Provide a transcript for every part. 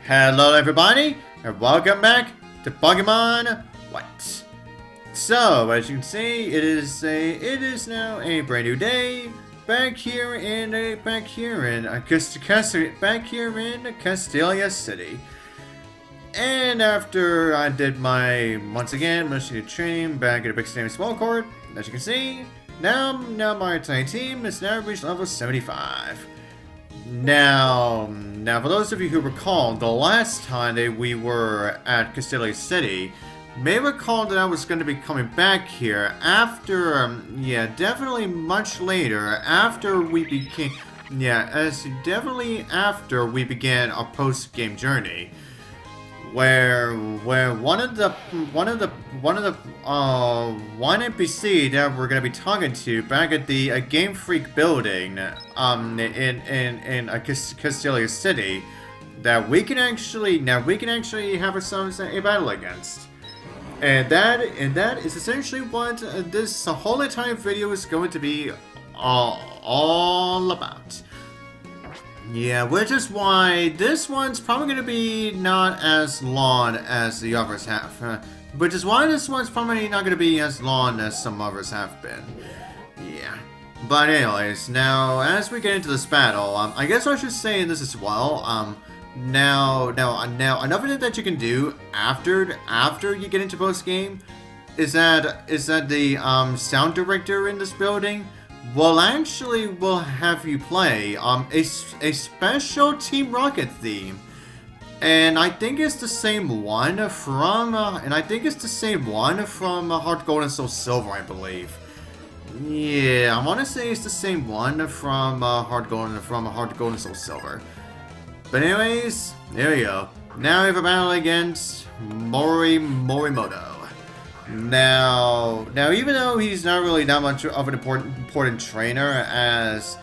Hello everybody, and welcome back to Pokemon White. So, as you can see, it is now a brand new day back here in Castelia City. And after I did my once again mostly training back at a big stadium small court, as you can see, now my tiny team has now reached level 75. Now, for those of you who recall, the last time that we were at Castelia City, may recall that I was going to be coming back here after, definitely much later, after we began our post-game journey, where one NPC that we're gonna be talking to back at the Game Freak building in Castelia City that we can actually have ourselves a battle against, and that is essentially what this whole entire video is going to be all about. Yeah, which is why this one's probably going to be not as long as the others have. Which is why this one's probably not going to be as long as some others have been. Yeah. But anyways, now as we get into this battle, I guess I should say this as well. Now another thing that you can do after you get into post game is that the sound director in this building will have you play a special Team Rocket theme, and I think it's the same one from Heart Gold and Soul Silver, I believe. Yeah, I want to say it's the same one from Heart Gold and Soul Silver. But anyways, there we go. Now we have a battle against Morimoto. Now, even though he's not really that much of an important trainer as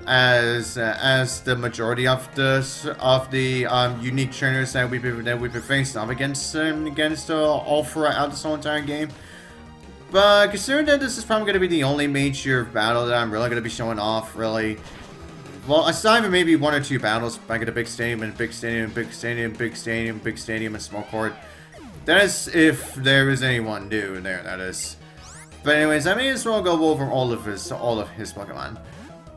the majority of the unique trainers that we've been facing off against all throughout this whole entire game, but considering that this is probably going to be the only major battle that I'm really going to be showing off, really. Well, aside from maybe one or two battles back at a big stadium and big stadium and small court. That is, if there is anyone new there, that is. But anyways, I may as well go over all of his Pokemon.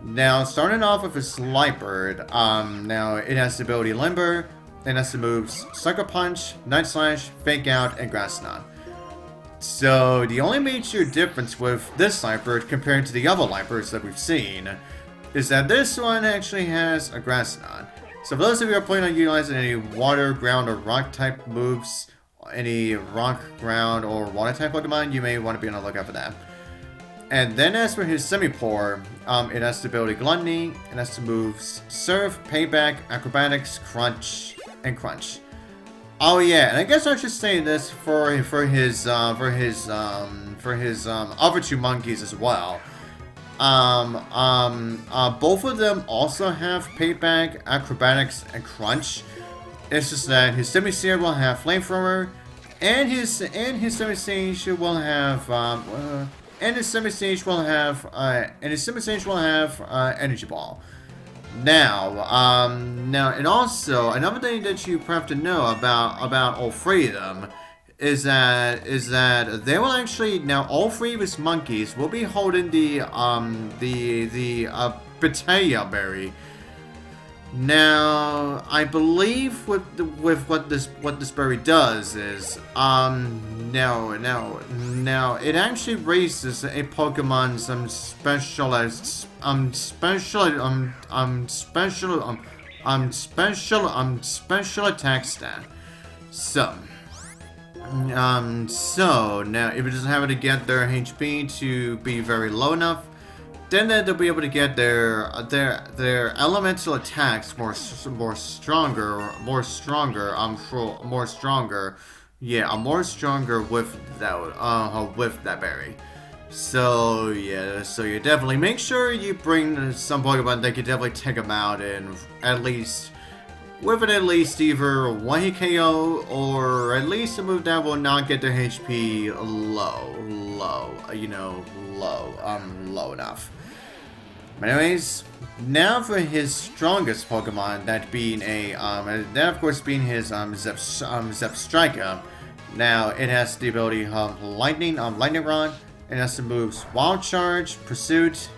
Now, starting off with his Lightbird, now it has the ability Limber, it has the moves Sucker Punch, Night Slash, Fake Out, and Grass Knot. So, the only major difference with this Lightbird compared to the other Lightbirds that we've seen is that this one actually has a Grass Knot. So, for those of you who are planning on utilizing any Water, Ground, or Rock type moves, any rock, ground, or water type Pokemon, you may want to be on the lookout for that. And then as for his Semi-Pour, it has the ability Gluttony, it has the moves Surf, Payback, Acrobatics, Crunch, and Crunch. Oh yeah, and I guess I should say this for his other two monkeys as well. Both of them also have Payback, Acrobatics, and Crunch. It's just that his Semi-Seer will have Flamethrower, and his Semi-Sage will have Energy Ball. Now, and also another thing that you have to know about all three of them is that they will actually, now all three of his monkeys will be holding the Pitaya Berry. Now, I believe with what this berry does is now it actually raises a Pokemon's special attack stat. So now if it doesn't have to get their HP to be very low enough, then they'll be able to get their elemental attacks more stronger with that berry. So you definitely make sure you bring some Pokemon that can definitely take them out and at least either one hit KO or at least a move that will not get their HP low enough. But anyways, now for his strongest Pokemon, that being that of course being his Zep Striker. Now it has the ability of Lightning Rod. It has the moves Wild Charge, Pursuit,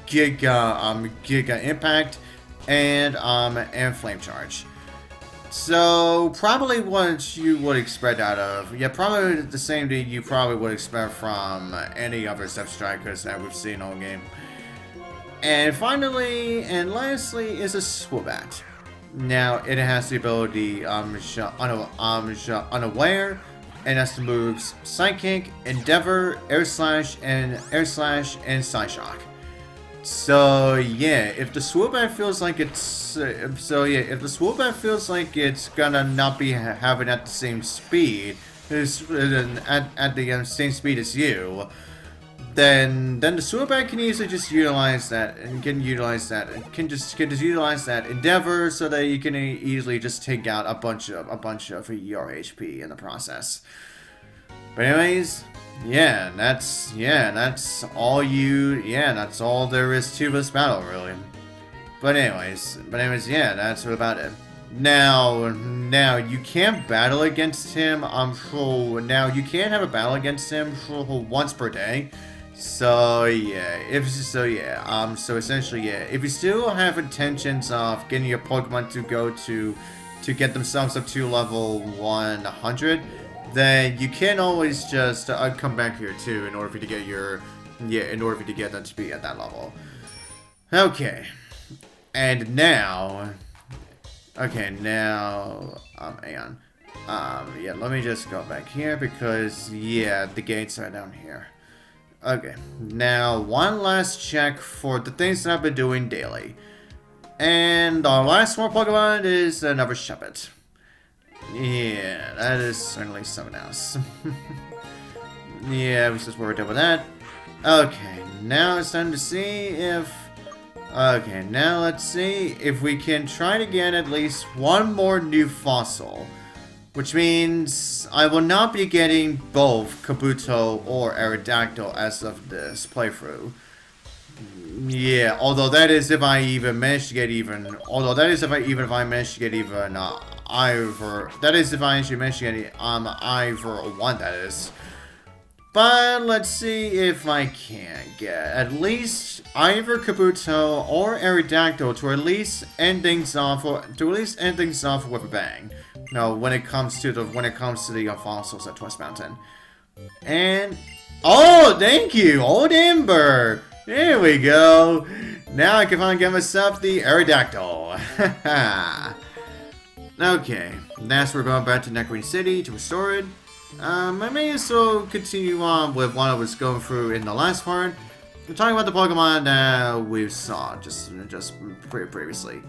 Giga Impact, and Flame Charge. So probably what you would expect out of, yeah, probably the same thing you probably would expect from any other Zep Strikers that we've seen all game. And finally, and lastly, is a Swoobat. Now, it has the ability, Unaware, and has the moves Psychic, Endeavor, Air Slash, and Psyshock. So yeah, if the Swoobat feels like it's gonna not be having at the same speed, at the same speed as you, then the Swoobat can easily just utilize that utilize that Endeavor so that you can easily just take out a bunch of your HP in the process. But anyways, that's all that's all there is to this battle really. But anyways, yeah, that's about it. Now you can't battle against him. Now you can't have a battle against him once per day. So essentially, if you still have intentions of getting your Pokemon to get themselves up to level 100, then you can always just come back here too in order for you to get them to be at that level. Okay, and now, hang on. Let me just go back here because the gates are down here. Okay, now one last check for the things that I've been doing daily. And our last one Pokemon is another Shuppet. Yeah, that is certainly something else. Yeah, we just were done with that. Okay, now it's time to see if... Okay, now let's see if we can try to get at least one more new fossil. Which means I will not be getting both Kabuto or Aerodactyl as of this playthrough. Yeah, although that is if I even manage to get even. Although that is if I manage to get even either. That is if I actually manage to get either one. That is. But let's see if I can get at least either Kabuto or Aerodactyl to at least end things off with a bang. No, when it comes to the fossils at Twist Mountain. And oh, thank you, Old Ember. There we go. Now I can finally get myself the Aerodactyl. Okay, next we're going back to Nectarine City to restore it. I may as well continue on with what I was going through in the last part. We're talking about the Pokemon that we saw just previously.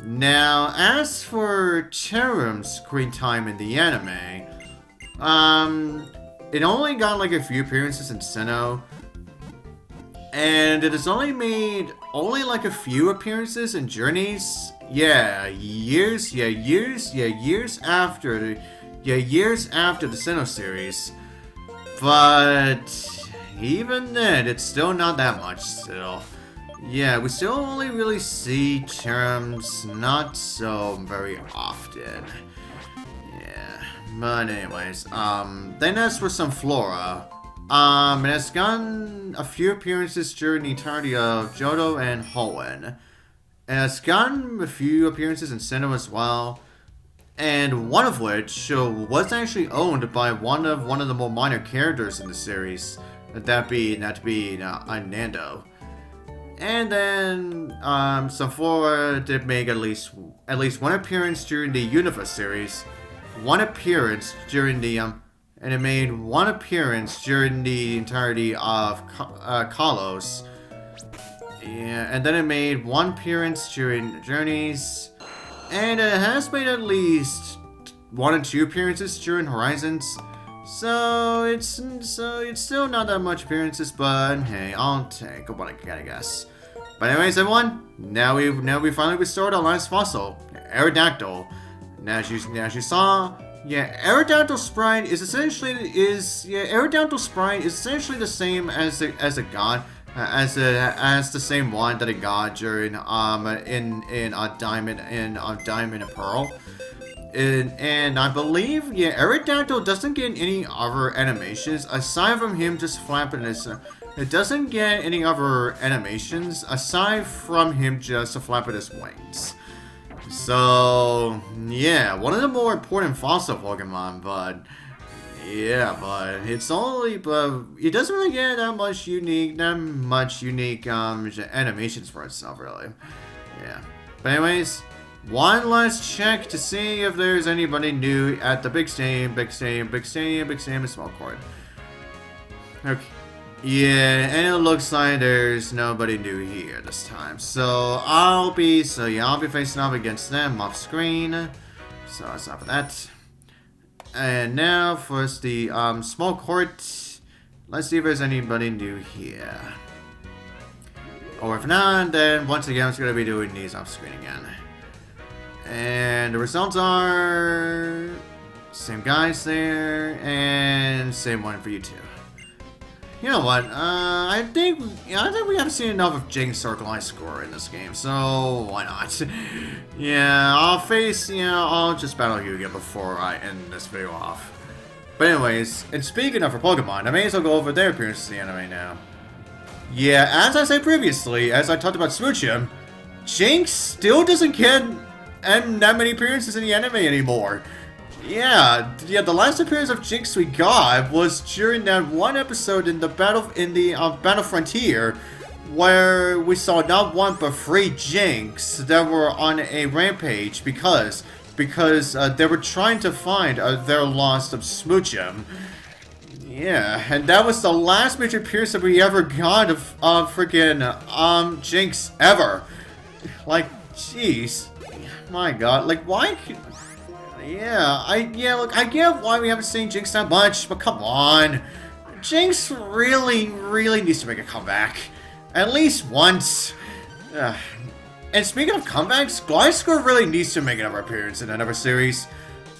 Now, as for Cherum's screen time in the anime, it only got like a few appearances in Sinnoh, and it has only made like a few appearances in Journeys. Years after the Sinnoh series. But even then, it's still not that much still. Yeah, we still only really see Cherums not so very often. Yeah, but anyways, then as for some Flora, it has gotten a few appearances during the entirety of Johto and Hoenn. It has gotten a few appearances in Sinnoh as well, and one of which was actually owned by one of the more minor characters in the series, that being Nando. And then some Flora did make at least one appearance during the Universe series, one appearance during the and it made one appearance during the entirety of Kalos. Yeah, and then it made one appearance during Journeys, and it has made at least 1 or 2 appearances during Horizons. So it's still not that much appearances, but hey, I'll take what I gotta guess. But anyways, everyone, now we finally restored our last fossil, Aerodactyl. Now as you saw, Aerodactyl sprite is essentially the same as a god. as the same one that it got during in Diamond and Pearl. And I believe, yeah, Aerodactyl doesn't get any other animations aside from him just flapping his. It doesn't get any other animations aside from him just flapping his wings. So yeah, one of the more important fossil Pokemon, but yeah, but it doesn't really get that much unique animations for itself, really. Yeah. But anyways. One last check to see if there's anybody new at the big stadium, and small court. Okay. Yeah, and it looks like there's nobody new here this time. So I'll be facing off against them off screen. So that's enough of that. And now for the small court. Let's see if there's anybody new here. Or if not, then once again I'm just gonna be doing these off screen again. And the results are same guys there, and same one for you two. You know what? I think we haven't seen enough of Jinx or Gliscor in this game, so why not? Yeah, I'll just battle you again before I end this video off. But anyways, and speaking of Pokemon, I may as well go over their appearances in the anime now. Yeah, as I said previously, as I talked about Smoochum, Jinx still doesn't get that many appearances in the anime anymore. Yeah, the last appearance of Jinx we got was during that one episode in the Battle Frontier, where we saw not one but 3 Jinx that were on a rampage because they were trying to find their lost of Smoochum. Yeah, and that was the last major appearance that we ever got of freaking Jinx ever. Like, jeez. My god, like, why? Look, I get why we haven't seen Jinx that much, but come on. Jinx really needs to make a comeback. At least once. And speaking of comebacks, Gliscor really needs to make another appearance in another series.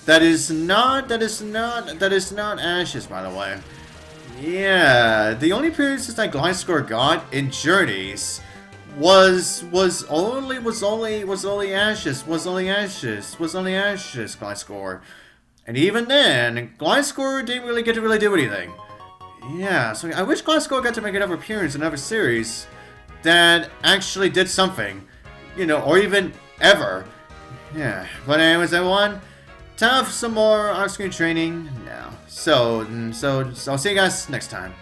That is not Ashes, by the way. Yeah, the only appearances that Gliscor got in Journeys was only Ashes, Gliscor. And even then, Gliscor didn't really get to do anything. Yeah, so I wish Gliscor got to make another appearance in another series that actually did something, or even ever. Yeah, but anyways, everyone, time for some more off-screen training now. So I'll see you guys next time.